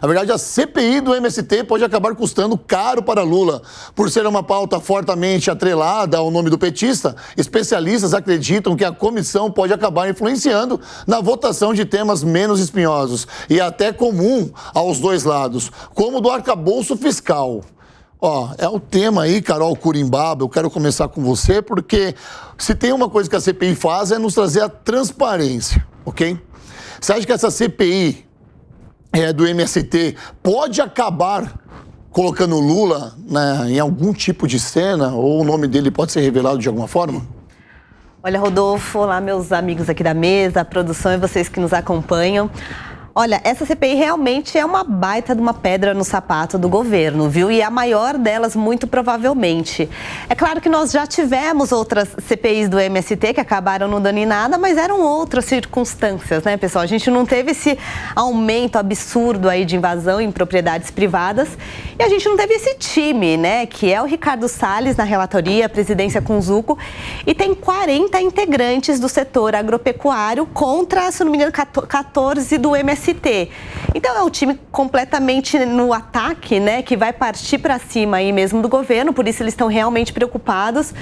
Na verdade, a CPI do MST pode acabar custando caro para Lula. Por ser uma pauta fortemente atrelada ao nome do petista, especialistas acreditam que a comissão pode acabar influenciando na votação de temas menos espinhosos e até comum aos dois lados, como o do arcabouço fiscal. É o tema aí, Carol Curimbaba, eu quero começar com você, porque se tem uma coisa que a CPI faz é nos trazer a transparência, ok? Você acha que essa CPI do MST pode acabar colocando o Lula, né, em algum tipo de cena, ou o nome dele pode ser revelado de alguma forma? Olha, Rodolfo, olá meus amigos aqui da mesa, a produção e vocês que nos acompanham. Olha, essa CPI realmente é uma baita de uma pedra no sapato do governo, viu? E a maior delas, muito provavelmente. É claro que nós já tivemos outras CPIs do MST que acabaram não dando em nada, mas eram outras circunstâncias, né, pessoal? A gente não teve esse aumento absurdo aí de invasão em propriedades privadas e a gente não teve esse time, né, que é o Ricardo Salles na relatoria, a presidência com Zucco, e tem 40 integrantes do setor agropecuário contra, se não me engano, 14 do MST. Então é um time completamente no ataque, né, que vai partir para cima aí mesmo do governo, por isso eles estão realmente preocupados.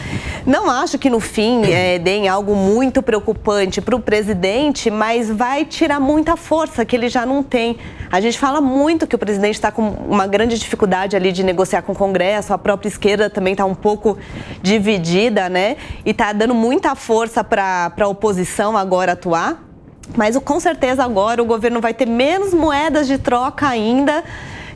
Não acho que no fim deem algo muito preocupante para o presidente, mas vai tirar muita força que ele já não tem. A gente fala muito que o presidente está com uma grande dificuldade ali de negociar com o Congresso, a própria esquerda também está um pouco dividida, né, e está dando muita força para a oposição agora atuar. Mas com certeza agora o governo vai ter menos moedas de troca ainda.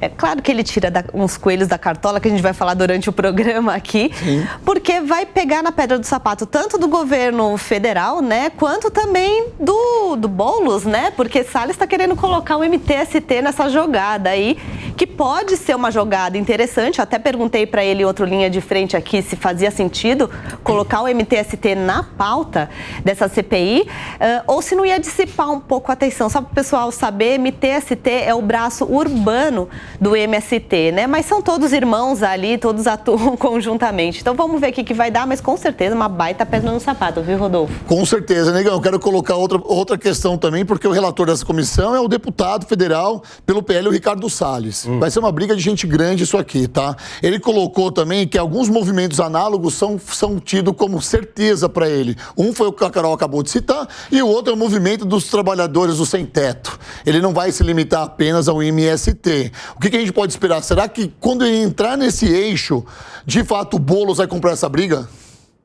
É claro que ele tira uns coelhos da cartola, que a gente vai falar durante o programa aqui, sim, porque vai pegar na pedra do sapato tanto do governo federal, né, quanto também do Boulos, né, porque Salles está querendo colocar o MTST nessa jogada aí, que pode ser uma jogada interessante. Eu até perguntei para ele, outro linha de frente aqui, se fazia sentido colocar o MTST na pauta dessa CPI, ou se não ia dissipar um pouco a atenção. Só para o pessoal saber, MTST é o braço urbano do MST, né? Mas são todos irmãos ali, todos atuam conjuntamente. Então vamos ver o que vai dar, mas com certeza uma baita pedra no sapato, viu, Rodolfo? Com certeza, Negão. Eu quero colocar outra questão também, porque o relator dessa comissão é o deputado federal pelo PL, o Ricardo Salles. Vai ser uma briga de gente grande isso aqui, tá? Ele colocou também que alguns movimentos análogos são tidos como certeza para ele. Um foi o que a Carol acabou de citar e o outro é o movimento dos trabalhadores do sem-teto. Ele não vai se limitar apenas ao MST. O que a gente pode esperar? Será que quando ele entrar nesse eixo, de fato o Boulos vai comprar essa briga?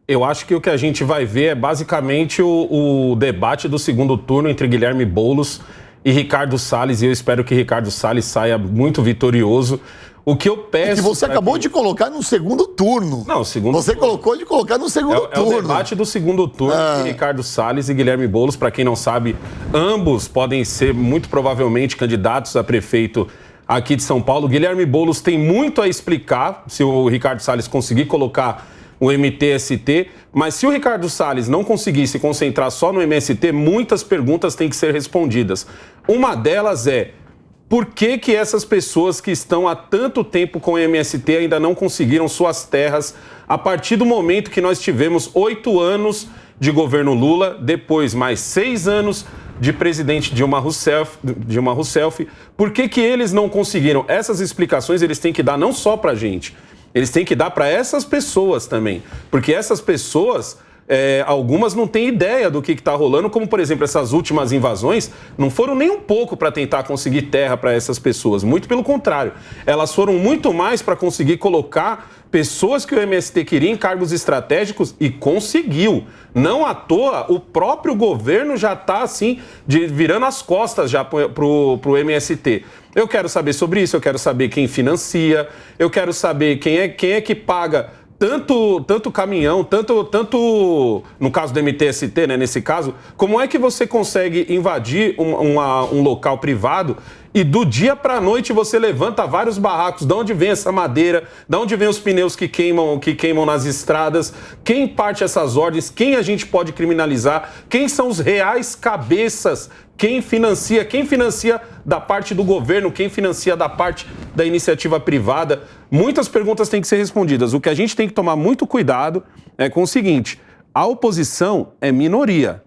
Eu acho que o que a gente vai ver é basicamente o debate do segundo turno entre Guilherme Boulos e Ricardo Salles, e eu espero que Ricardo Salles saia muito vitorioso. O que eu peço... É que você acabou de colocar no segundo turno. Não, segundo Você turno. Colocou de colocar no segundo turno. É o debate do segundo turno entre Ricardo Salles e Guilherme Boulos. Para quem não sabe, ambos podem ser muito provavelmente candidatos a prefeito aqui de São Paulo. Guilherme Boulos tem muito a explicar se o Ricardo Salles conseguir colocar o MTST, mas se o Ricardo Salles não conseguir se concentrar só no MST, muitas perguntas têm que ser respondidas. Uma delas é: por que essas pessoas que estão há tanto tempo com o MST ainda não conseguiram suas terras a partir do momento que nós tivemos 8 anos de governo Lula, depois mais 6 anos de presidente Dilma Rousseff, por que eles não conseguiram? Essas explicações eles têm que dar não só para a gente, eles têm que dar para essas pessoas também, porque essas pessoas, algumas não têm ideia do que está rolando, como por exemplo essas últimas invasões não foram nem um pouco para tentar conseguir terra para essas pessoas, muito pelo contrário, elas foram muito mais para conseguir colocar pessoas que o MST queria em cargos estratégicos e conseguiu. Não à toa, o próprio governo já está assim, virando as costas já pro MST. Eu quero saber sobre isso, eu quero saber quem financia, eu quero saber quem é que paga tanto caminhão, tanto no caso do MTST, né, nesse caso, como é que você consegue invadir um local privado e do dia para a noite você levanta vários barracos? De onde vem essa madeira? De onde vem os pneus que queimam nas estradas? Quem parte essas ordens? Quem a gente pode criminalizar? Quem são os reais cabeças? Quem financia da parte do governo? Quem financia da parte da iniciativa privada? Muitas perguntas têm que ser respondidas. O que a gente tem que tomar muito cuidado é com o seguinte: a oposição é minoria.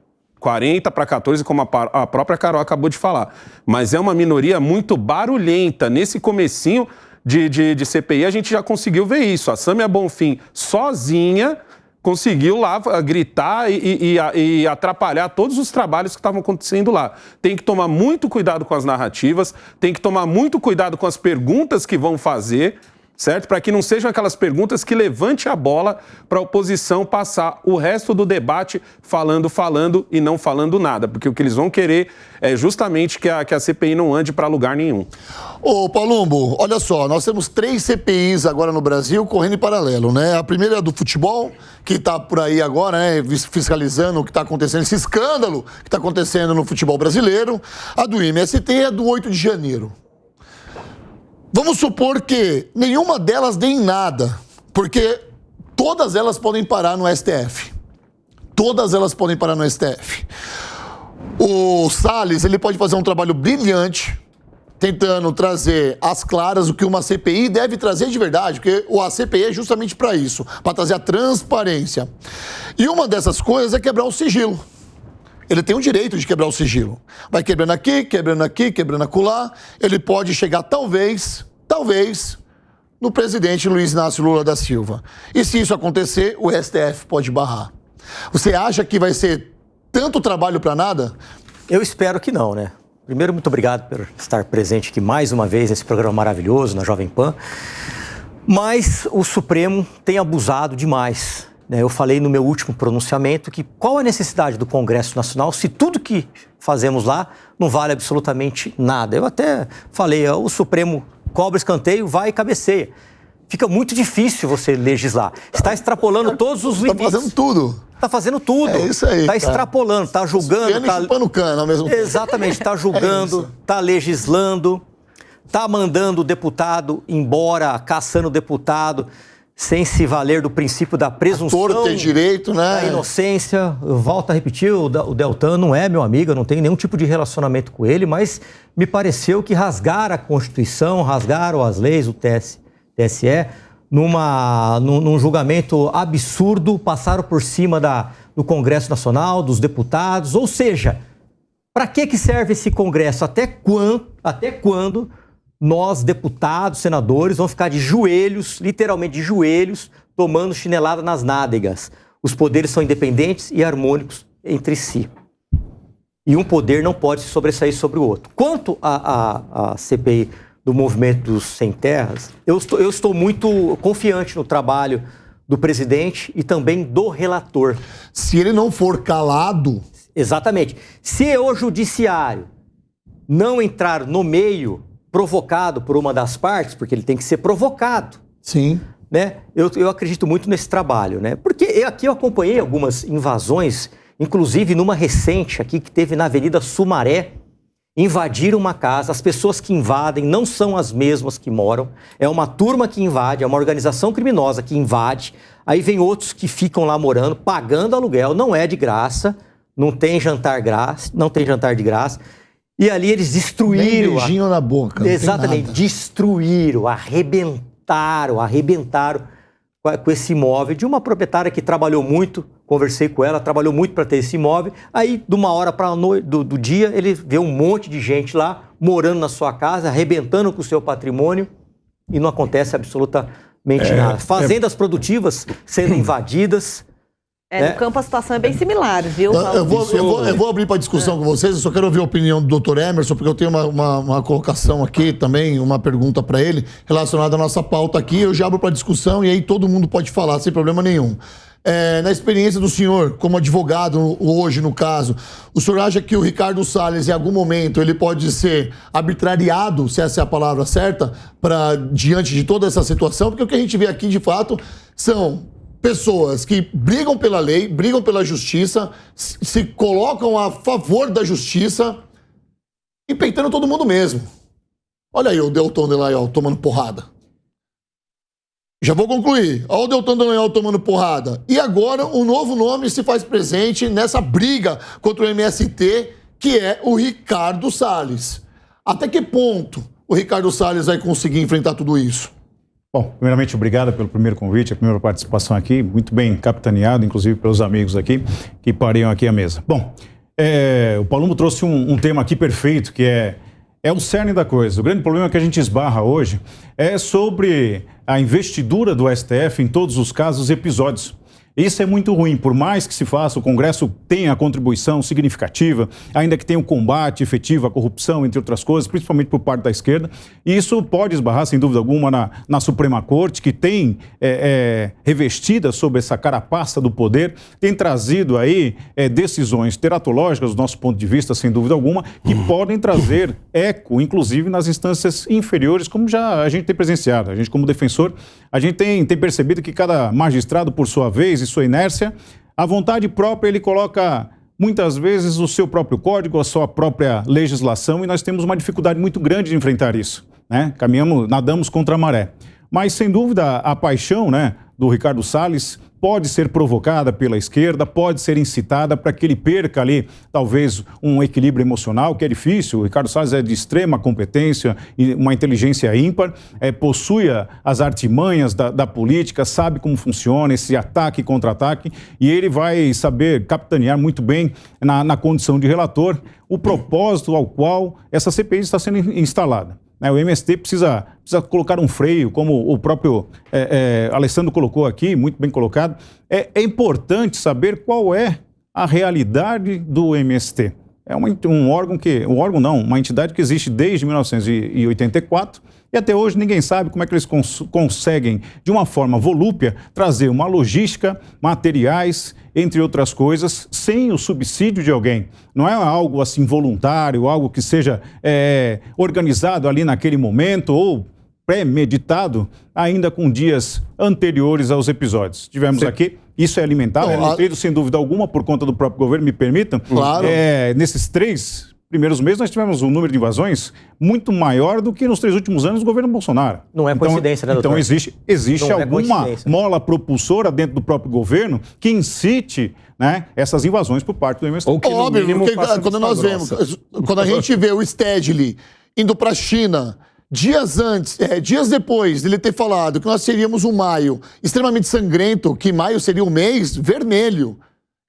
40 para 14, como a própria Carol acabou de falar. Mas é uma minoria muito barulhenta. Nesse comecinho de CPI, a gente já conseguiu ver isso. A Sâmia Bonfim, sozinha, conseguiu lá gritar e atrapalhar todos os trabalhos que estavam acontecendo lá. Tem que tomar muito cuidado com as narrativas, tem que tomar muito cuidado com as perguntas que vão fazer, certo? Para que não sejam aquelas perguntas que levante a bola para a oposição passar o resto do debate falando e não falando nada, porque o que eles vão querer é justamente que a CPI não ande para lugar nenhum. Ô, Palumbo, olha só, nós temos 3 CPIs agora no Brasil correndo em paralelo, né? A primeira é a do futebol, que está por aí agora, né, fiscalizando o que está acontecendo, esse escândalo que está acontecendo no futebol brasileiro. A do MST é a do 8 de janeiro. Vamos supor que nenhuma delas dê em nada, porque todas elas podem parar no STF. Todas elas podem parar no STF. O Salles, ele pode fazer um trabalho brilhante, tentando trazer às claras o que uma CPI deve trazer de verdade, porque a CPI é justamente para isso, para trazer a transparência. E uma dessas coisas é quebrar o sigilo. Ele tem o direito de quebrar o sigilo. Vai quebrando aqui, quebrando acolá. Ele pode chegar, talvez, no presidente Luiz Inácio Lula da Silva. E se isso acontecer, o STF pode barrar. Você acha que vai ser tanto trabalho para nada? Eu espero que não, né? Primeiro, muito obrigado por estar presente aqui mais uma vez nesse programa maravilhoso, na Jovem Pan. Mas o Supremo tem abusado demais. Eu falei no meu último pronunciamento que qual a necessidade do Congresso Nacional se tudo que fazemos lá não vale absolutamente nada. Eu até falei, o Supremo cobra escanteio, vai e cabeceia. Fica muito difícil você legislar. Está extrapolando todos os limites. Está fazendo tudo. Está fazendo tudo. É isso aí. Está extrapolando, está julgando. Está chupando cana ao mesmo tempo. Exatamente, está julgando, está legislando, está mandando o deputado embora, caçando o deputado, sem se valer do princípio da presunção Ator ter direito, né? da inocência. Eu volto a repetir, o Deltan não é meu amigo, eu não tenho nenhum tipo de relacionamento com ele, mas me pareceu que rasgaram a Constituição, rasgaram as leis, o TSE, num julgamento absurdo, passaram por cima do Congresso Nacional, dos deputados, ou seja, para que serve esse Congresso? Até quando nós, deputados, senadores, vamos ficar de joelhos, literalmente de joelhos, tomando chinelada nas nádegas? Os poderes são independentes e harmônicos entre si. E um poder não pode se sobressair sobre o outro. Quanto à CPI do Movimento dos Sem Terras, eu estou muito confiante no trabalho do presidente e também do relator. Se ele não for calado... Exatamente. Se o judiciário não entrar no meio, provocado por uma das partes, porque ele tem que ser provocado. Sim. Né? Eu acredito muito nesse trabalho, né? Porque eu acompanhei algumas invasões, inclusive numa recente aqui que teve na Avenida Sumaré, invadiram uma casa. As pessoas que invadem não são as mesmas que moram. É uma turma que invade, é uma organização criminosa que invade. Aí vem outros que ficam lá morando, pagando aluguel, não é de graça, não tem jantar de graça. E ali eles destruíram... Nem beijinho na boca. Exatamente, destruíram, arrebentaram com esse imóvel de uma proprietária que trabalhou muito, conversei com ela, trabalhou muito para ter esse imóvel. Aí, de uma hora para a noite do dia, ele vê um monte de gente lá, morando na sua casa, arrebentando com o seu patrimônio, e não acontece absolutamente nada. Fazendas produtivas sendo invadidas. No campo a situação é bem similar, viu? Eu vou abrir para discussão com vocês, eu só quero ouvir a opinião do Dr. Emerson, porque eu tenho uma colocação aqui também, uma pergunta para ele, relacionada à nossa pauta aqui. Eu já abro para discussão e aí todo mundo pode falar, sem problema nenhum. Na experiência do senhor, como advogado hoje, no caso, o senhor acha que o Ricardo Salles, em algum momento, ele pode ser arbitrariado, se essa é a palavra certa, diante de toda essa situação? Porque o que a gente vê aqui, de fato, são pessoas que brigam pela lei, brigam pela justiça, se colocam a favor da justiça e peitando todo mundo mesmo. Olha aí o Deltan Dallagnol tomando porrada. Já vou concluir. Olha o Deltan Dallagnol tomando porrada. E agora um novo nome se faz presente nessa briga contra o MST, que é o Ricardo Salles. Até que ponto o Ricardo Salles vai conseguir enfrentar tudo isso? Bom, primeiramente, obrigado pelo primeiro convite, a primeira participação aqui, muito bem capitaneado, inclusive pelos amigos aqui que pariam aqui à mesa. Bom, O Palumbo trouxe um tema aqui perfeito, que é o cerne da coisa. O grande problema que a gente esbarra hoje é sobre a investidura do STF em todos os casos e episódios. Isso é muito ruim, por mais que se faça, o Congresso tenha contribuição significativa, ainda que tenha um combate efetivo à corrupção, entre outras coisas, principalmente por parte da esquerda. E isso pode esbarrar, sem dúvida alguma, na Suprema Corte, que tem revestida sob essa carapaça do poder, tem trazido aí decisões teratológicas, do nosso ponto de vista, sem dúvida alguma, que podem trazer eco, inclusive nas instâncias inferiores, como já a gente tem presenciado. A gente, como defensor, a gente tem percebido que cada magistrado, por sua vez, sua inércia, à vontade própria, ele coloca muitas vezes o seu próprio código, a sua própria legislação, e nós temos uma dificuldade muito grande de enfrentar isso, né? Nadamos contra a maré. Mas, sem dúvida, a paixão, né, do Ricardo Salles pode ser provocada pela esquerda, pode ser incitada para que ele perca ali, talvez, um equilíbrio emocional, que é difícil. O Ricardo Salles é de extrema competência e uma inteligência ímpar, possui as artimanhas da política, sabe como funciona esse ataque e contra-ataque, e ele vai saber capitanear muito bem, na condição de relator, o propósito ao qual essa CPI está sendo instalada. O MST precisa colocar um freio, como o próprio Alessandro colocou aqui, muito bem colocado. É importante saber qual é a realidade do MST. É uma entidade que existe desde 1984 e até hoje ninguém sabe como é que eles conseguem, de uma forma volúpia, trazer uma logística, materiais, entre outras coisas, sem o subsídio de alguém. Não é algo assim voluntário, algo que seja organizado ali naquele momento ou pré-meditado, ainda com dias anteriores aos episódios. Tivemos aqui, isso é alimentado, é nutrido sem dúvida alguma por conta do próprio governo, me permitam. Claro. Nesses 3 primeiros meses nós tivemos um número de invasões muito maior do que nos 3 últimos anos do governo Bolsonaro. Não é coincidência, né, doutor? Então existe alguma mola propulsora dentro do próprio governo que incite, né, essas invasões por parte do MST. Óbvio, porque quando a gente vê o Stedley indo para a China, dias depois dele ter falado que nós teríamos um maio extremamente sangrento, que maio seria um mês vermelho,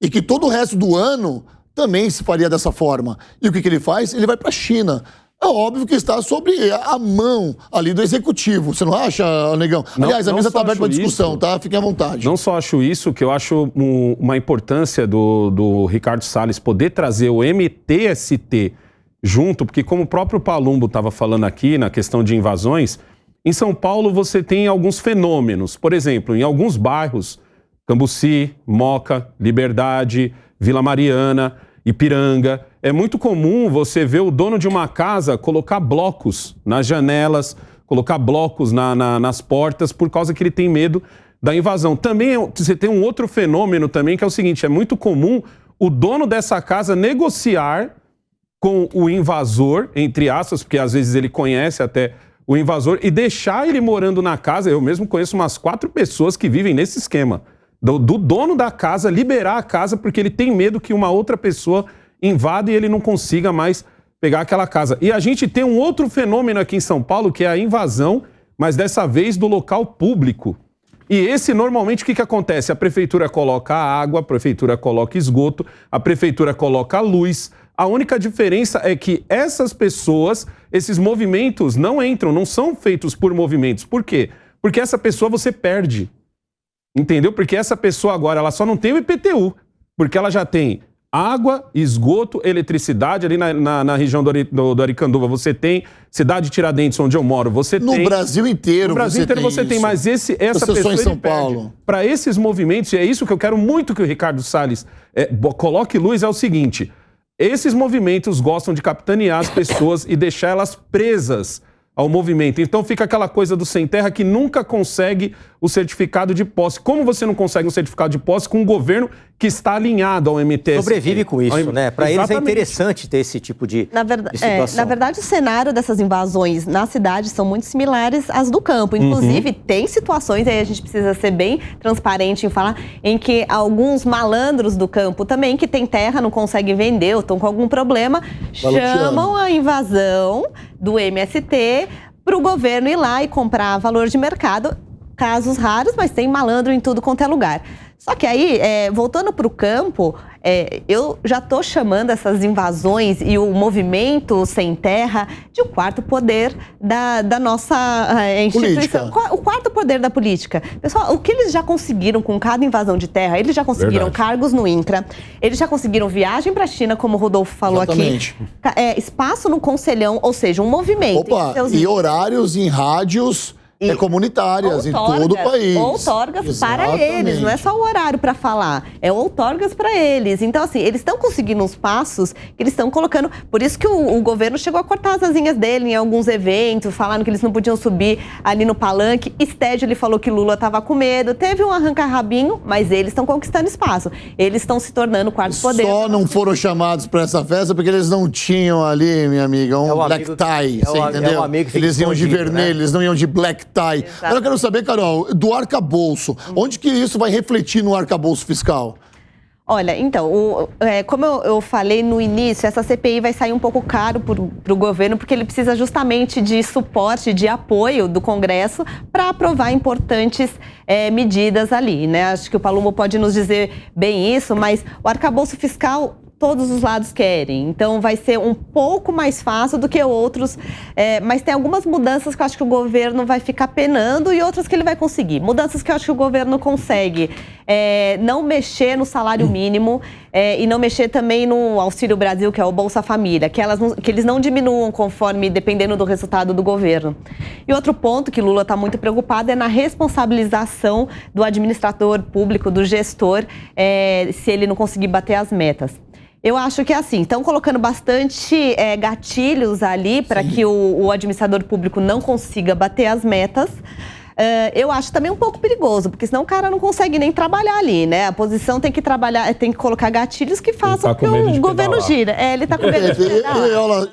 e que todo o resto do ano também se faria dessa forma. E o que ele faz? Ele vai para a China. É óbvio que está sobre a mão ali do executivo. Você não acha, Negão? Aliás, a mesa está aberta para discussão, tá? Fiquem à vontade. Não só acho isso, que eu acho uma importância do Ricardo Salles poder trazer o MTST junto, porque como o próprio Palumbo estava falando aqui na questão de invasões, em São Paulo você tem alguns fenômenos. Por exemplo, em alguns bairros, Cambuci, Moca, Liberdade, Vila Mariana, Ipiranga, é muito comum você ver o dono de uma casa colocar blocos nas janelas, colocar blocos nas portas, por causa que ele tem medo da invasão. Também você tem um outro fenômeno também, que é o seguinte, é muito comum o dono dessa casa negociar com o invasor, entre aspas, porque às vezes ele conhece até o invasor, e deixar ele morando na casa. Eu mesmo conheço umas 4 pessoas que vivem nesse esquema. Do dono da casa liberar a casa porque ele tem medo que uma outra pessoa invada e ele não consiga mais pegar aquela casa. E a gente tem um outro fenômeno aqui em São Paulo, que é a invasão, mas dessa vez do local público. E esse, normalmente, o que acontece? A prefeitura coloca água, a prefeitura coloca esgoto, a prefeitura coloca luz. A única diferença é que essas pessoas, esses movimentos não entram, não são feitos por movimentos. Por quê? Porque essa pessoa você perde. Entendeu? Porque essa pessoa agora, ela só não tem o IPTU, porque ela já tem água, esgoto, eletricidade. Ali na região do Aricanduva você tem, cidade de Tiradentes, onde eu moro, você tem. No Brasil inteiro você tem, mas essa pessoa em São Paulo. Para esses movimentos, e é isso que eu quero muito que o Ricardo Salles coloque luz, é o seguinte: esses movimentos gostam de capitanear as pessoas e deixar elas presas ao movimento. Então fica aquela coisa do sem terra que nunca consegue o certificado de posse. Como você não consegue um certificado de posse com um governo que está alinhado ao MTST? Sobrevive com isso, né? Para eles é interessante ter esse tipo de situação. Na verdade, o cenário dessas invasões na cidade são muito similares às do campo. Inclusive, tem situações, aí a gente precisa ser bem transparente em falar, em que alguns malandros do campo também, que tem terra, não conseguem vender ou estão com algum problema, chamam a invasão do MST para o governo ir lá e comprar valor de mercado. Casos raros, mas tem malandro em tudo quanto é lugar. Só que aí, voltando para o campo, eu já estou chamando essas invasões e o movimento sem terra de o quarto poder da nossa instituição. Política. O quarto poder da política. Pessoal, o que eles já conseguiram com cada invasão de terra? Eles já conseguiram cargos no INCRA, eles já conseguiram viagem para a China, como o Rodolfo falou Exatamente. aqui. Espaço no Conselhão, ou seja, um movimento. Opa, e horários em rádios comunitárias em todo o país. Outorgas para eles, não é só o horário para falar, é outorgas para eles. Então, assim, eles estão conseguindo uns passos que eles estão colocando. Por isso que o governo chegou a cortar as asinhas dele em alguns eventos, falando que eles não podiam subir ali no palanque. Estédio, ele falou que Lula estava com medo. Teve um arranca-rabinho, mas eles estão conquistando espaço. Eles estão se tornando o quarto poder. Só não foram chamados para essa festa porque eles não tinham ali, minha amiga, black tie, você entendeu? Eles iam de vermelho, eles não iam de black tie. Agora eu quero saber, Carol, do arcabouço, onde que isso vai refletir no arcabouço fiscal? Olha, então, como eu falei no início, essa CPI vai sair um pouco caro para o governo, porque ele precisa justamente de suporte, de apoio do Congresso para aprovar importantes medidas ali, né? Acho que o Palumbo pode nos dizer bem isso, mas o arcabouço fiscal todos os lados querem. Então, vai ser um pouco mais fácil do que outros, mas tem algumas mudanças que eu acho que o governo vai ficar penando e outras que ele vai conseguir. Mudanças que eu acho que o governo consegue não mexer no salário mínimo e não mexer também no Auxílio Brasil, que é o Bolsa Família, que eles não diminuam conforme, dependendo do resultado do governo. E outro ponto que Lula está muito preocupado é na responsabilização do administrador público, do gestor, se ele não conseguir bater as metas. Eu acho que é assim, estão colocando bastante gatilhos ali para que o administrador público não consiga bater as metas. Eu acho também um pouco perigoso, porque senão o cara não consegue nem trabalhar ali, né? A posição tem que trabalhar, tem que colocar gatilhos que façam com que o governo gira. Ele tá com medo de pedalar.